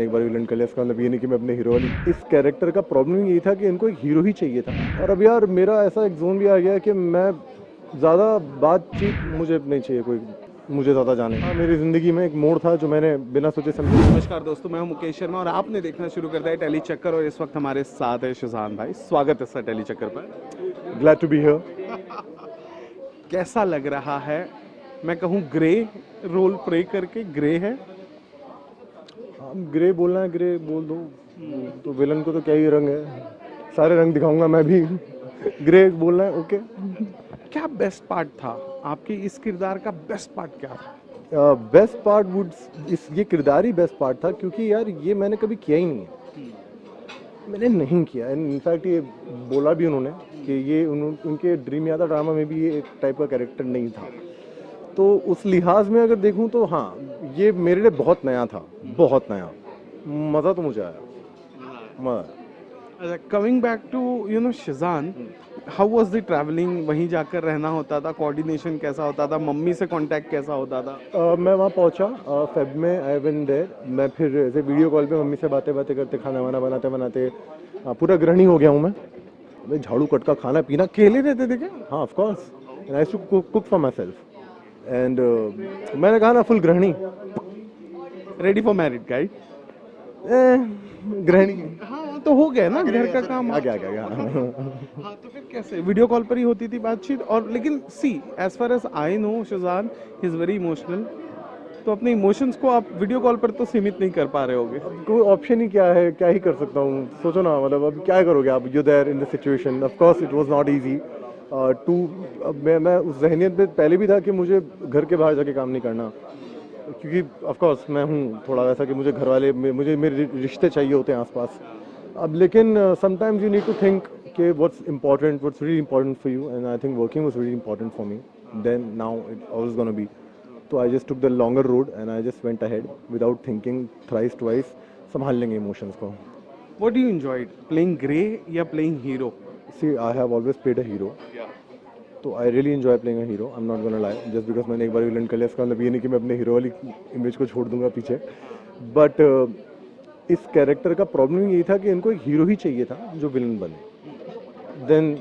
मैंने एक बार विलन कर लिया, इसका मतलब ये नहीं कि मैं अपने हीरो वाली। इस कैरेक्टर का प्रॉब्लम यही था कि इनको एक हीरो ही चाहिए था। और अब यार मेरा ऐसा एक जोन भी आ गया कि मैं ज़्यादा बातचीत मुझे नहीं चाहिए, कोई मुझे ज़्यादा जाने। हाँ, मेरी ज़िंदगी में एक मोड़ था जो मैंने बिना सोचे समझे। नमस्कार दोस्तों, मैं हूं मुकेश शर्मा और आपने देखना शुरू कर दिया है टेली चक्कर। और इस वक्त हमारे साथ है शिजान भाई। स्वागत है सर टेली चक्कर पर। Glad to be here. कैसा लग रहा है? मैं कहूं ग्रे रोल प्ले करके। ग्रे है, हम ग्रे बोलना है, ग्रे बोल दो। तो विलन को तो क्या ही रंग है, सारे रंग दिखाऊंगा मैं भी। ग्रे बोलना है, ओके। क्या बेस्ट पार्ट था आपके इस किरदार का? बेस्ट पार्ट क्या था? बेस्ट पार्ट वुड ये किरदार ही बेस्ट पार्ट था, क्योंकि यार ये मैंने कभी किया ही नहीं है। मैंने नहीं किया। इनफैक्ट ये बोला भी उन्होंने कि ये उनके ड्रीम यादा ड्रामा में भी ये एक टाइप का कैरेक्टर नहीं था। तो उस लिहाज में अगर देखूं तो हाँ, ये मेरे लिए बहुत नया था, बहुत नया। मज़ा तो मुझे आया, मज़ा। अच्छा, coming back to Sheezan, how was the travelling? वहीं जाकर रहना होता था, कोऑर्डिनेशन कैसा होता था, मम्मी से कांटेक्ट कैसा होता था? मैं वहाँ पहुँचा फेब में, आई वेंट देयर। मैं फिर ऐसे वीडियो कॉल पे मम्मी से बातें करते खाना वाना बनाते बनाते पूरा गृहिणी हो गया हूँ मैं झाड़ू कट का खाना पीना। अकेले रहते थे क्या? हाँ, of course. And I to cook for myself. And मैंने कहा ना, फुल गृहिणी। Ready for married guide? गृहिणी। हाँ, तो हो गया ना घर का काम। आ गया। हाँ, तो फिर कैसे? वीडियो कॉल पर ही होती थी बातचीत? और लेकिन see, as far as I know Sheezan is very emotional. तो अपने इमोशंस को आप वीडियो कॉल पर तो सीमित नहीं कर पा रहे होगे। कोई ऑप्शन ही क्या है, क्या ही कर सकता हूँ। सोचो ना, मतलब अब क्या करोगे आप? You there in the situation. Of course it was not easy too. मैं उस जहनियत में पहले भी था कि मुझे घर के बाहर जाके काम नहीं करना, क्योंकि ऑफ कोर्स मैं हूँ थोड़ा वैसा कि मुझे घर वाले, मुझे मेरे रिश्ते चाहिए होते हैं आसपास। अब लेकिन sometimes you need to think कि what's important, what's really important for you. And I think working was really important for me then, now it always gonna be. तो I just took the longer road and I just went ahead without thinking thrice twice. संभाल लेंगे emotions को। What do you enjoyed, playing grey या playing hero? See, I have always played a hero, तो I really enjoy playing a hero. I am not gonna lie. Just because मैंने एक बार villain कर लिया, इसका मतलब ये नहीं कि मैं अपने हीरो वाली इमेज को छोड़ दूंगा पीछे। बट इस कैरेक्टर का प्रॉब्लम यही था कि इनको एक हीरो ही चाहिए था जो विलन बने। देन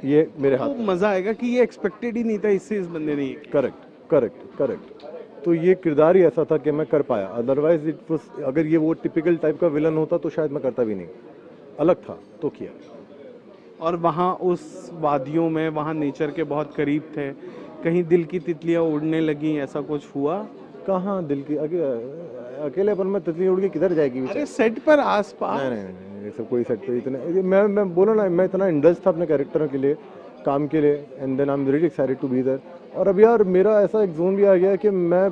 ये मेरे हाथ। तो मजा आएगा कि ये एक्सपेक्टेड ही नहीं था, इससे इस बंदे ने। करेक्ट। तो ये किरदार ही ऐसा था कि मैं कर पाया। अदरवाइज इट वाज, अगर ये वो टिपिकल टाइप का विलन होता तो शायद मैं करता भी नहीं। अलग था तो किया। और वहाँ उस वादियों में, वहाँ नेचर के बहुत करीब थे, कहीं दिल की तितलियाँ उड़ने लगी, ऐसा कुछ हुआ? कहाँ दिल की अकेलेपन में तितली उड़ के किधर जाएगी? अरे सेट पर आसपास। नहीं, ये सब कोई सेट पे इतने। मैं बोला ना, मैं इतना इंडल्ज था अपने कैरेक्टर के लिए, काम के लिए। And then I am really excited to be there. और अब यार मेरा ऐसा एक जोन भी आ गया कि मैं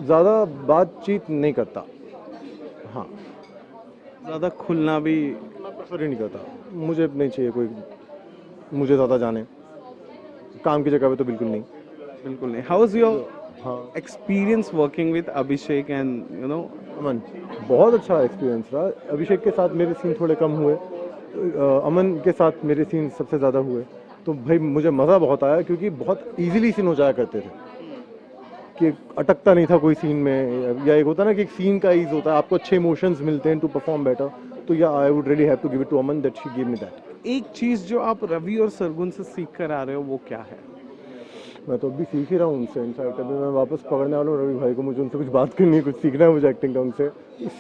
ज़्यादा बातचीत नहीं करता। हाँ, ज़्यादा खुलना भी मैं प्रेफर ही नहीं करता। मुझे नहीं चाहिए कोई मुझे ज़्यादा जाने। काम की जगह पे तो बिल्कुल नहीं। बिल्कुल नहीं। हाउ इज योर हाँ, experience working with Abhishek and Aman? बहुत अच्छा एक्सपीरियंस रहा। अभिषेक के साथ मेरे सीन थोड़े कम हुए, अमन के साथ मेरे सीन सबसे ज़्यादा हुए। तो भाई मुझे मज़ा बहुत आया, क्योंकि बहुत इजीली सीन हो जाया करते थे कि अटकता नहीं था कोई सीन में। या एक होता ना कि एक सीन का ईज होता है, आपको अच्छे इमोशंस मिलते हैं टू परफॉर्म बेटर। तो yeah I would really have to give it to Aman that she give me that. एक चीज़ जो आप रवि और सरगुन से सीख कर आ रहे हो, वो क्या है? मैं तो अभी सीख ही रहा हूँ उनसे। इनफैक्ट अभी मैं वापस पकड़ने वाला हूँ रवि भाई को। मुझे उनसे कुछ बात करनी है, कुछ सीखना है मुझे एक्टिंग का उनसे।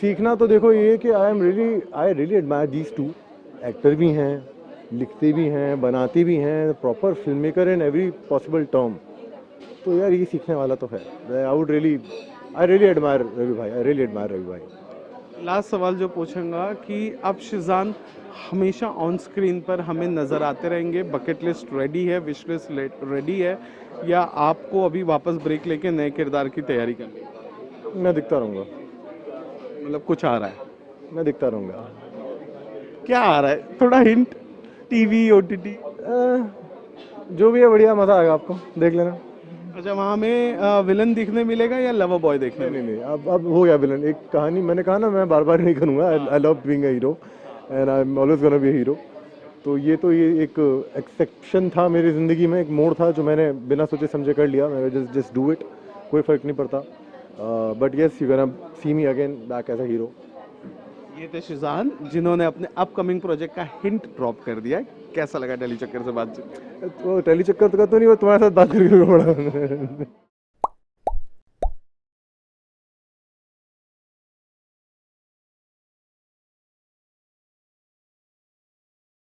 सीखना तो देखो ये कि I really admire these two. Actor भी हैं, लिखते भी हैं, बनाते भी हैं, proper film maker in every possible term. तो यार ये सीखने वाला तो है। आई रियली एडमायर रवि भाई। लास्ट सवाल जो पूछूंगा कि अब शिजान हमेशा ऑन स्क्रीन पर हमें नज़र आते रहेंगे? बकेट लिस्ट रेडी है, विश लिस्ट रेडी है, या आपको अभी वापस ब्रेक लेके नए किरदार की तैयारी करनी है? मैं दिखता रहूँगा। मतलब कुछ आ रहा है? मैं दिखता रहूँगा। क्या आ रहा है? थोड़ा हिंट। TV, OTT? जो भी है बढ़िया, मज़ा आएगा आपको, देख लेना। अच्छा, वहाँ में विलन दिखने मिलेगा या लवर बॉय देखने? नहीं, अब हो गया विलन। एक कहानी मैंने कहा ना, मैं बार बार नहीं करूँगा। I love being a hero and I am always gonna be a hero. तो ये एक एक्सेप्शन था मेरी ज़िंदगी में, एक मोड़ था जो मैंने बिना सोचे समझे कर लिया। मैं जस्ट डू इट, कोई फ़र्क नहीं पड़ता। But yes, you can see me again back as a hero. ये थे शिजान जिन्होंने अपने अपकमिंग प्रोजेक्ट का हिंट ड्रॉप कर दिया है। कैसा लगा दिल्ली चक्कर से बातचीत? तो टेली चक्कर का तो नहीं, वो तुम्हारे साथ बात करके पड़ा